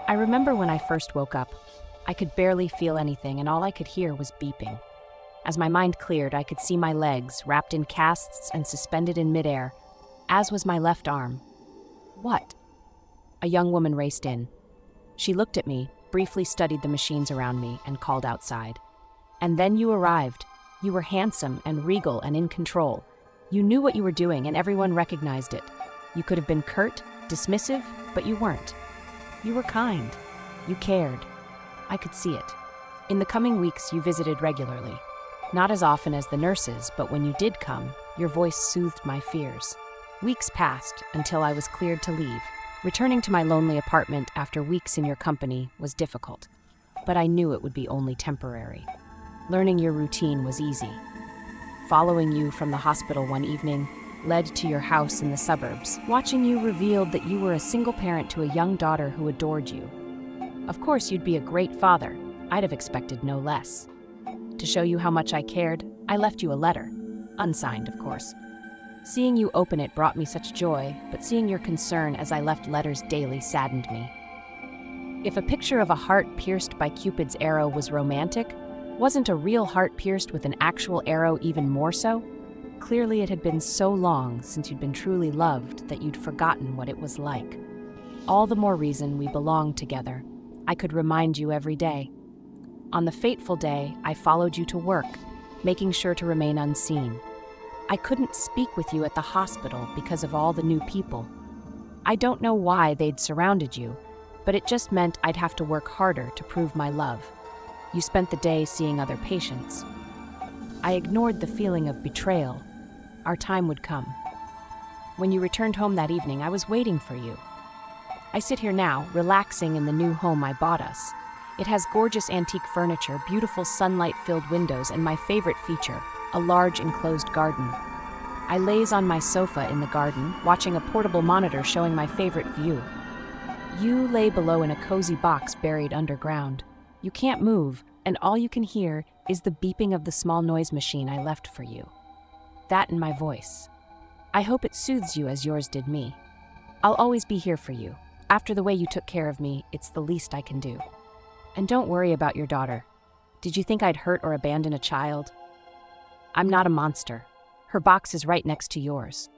I remember when I first woke up, I could barely feel anything and all I could hear was beeping. As my mind cleared, I could see my legs wrapped in casts and suspended in midair, as was my left arm. What? A young woman raced in. She looked at me, briefly studied the machines around me, and called outside. And then you arrived. You were handsome and regal and in control. You knew what you were doing and everyone recognized it. You could have been curt, dismissive, but you weren't. You were kind. You cared. I could see it. In the coming weeks, you visited regularly. Not as often as the nurses, but when you did come, your voice soothed my fears. Weeks passed until I was cleared to leave. Returning to my lonely apartment after weeks in your company was difficult, but I knew it would be only temporary. Learning your routine was easy. Following you from the hospital one evening led to your house in the suburbs. Watching you revealed that you were a single parent to a young daughter who adored you. Of course, you'd be a great father. I'd have expected no less. To show you how much I cared, I left you a letter. Unsigned, of course. Seeing you open it brought me such joy, but seeing your concern as I left letters daily saddened me. If a picture of a heart pierced by Cupid's arrow was romantic, wasn't a real heart pierced with an actual arrow even more so? Clearly it had been so long since you'd been truly loved that you'd forgotten what it was like. All the more reason we belonged together. I could remind you every day. On the fateful day, I followed you to work, making sure to remain unseen. I couldn't speak with you at the hospital because of all the new people. I don't know why they'd surrounded you, but it just meant I'd have to work harder to prove my love. You spent the day seeing other patients. I ignored the feeling of betrayal. Our time would come. When you returned home that evening, I was waiting for you. I sit here now, relaxing in the new home I bought us. It has gorgeous antique furniture, beautiful sunlight-filled windows, and my favorite feature, a large enclosed garden. I laze on my sofa in the garden, watching a portable monitor showing my favorite view. You lay below in a cozy box buried underground. You can't move, and all you can hear is the beeping of the small noise machine I left for you. That and my voice. I hope it soothes you as yours did me. I'll always be here for you. After the way you took care of me, it's the least I can do. And don't worry about your daughter. Did you think I'd hurt or abandon a child? I'm not a monster. Her box is right next to yours.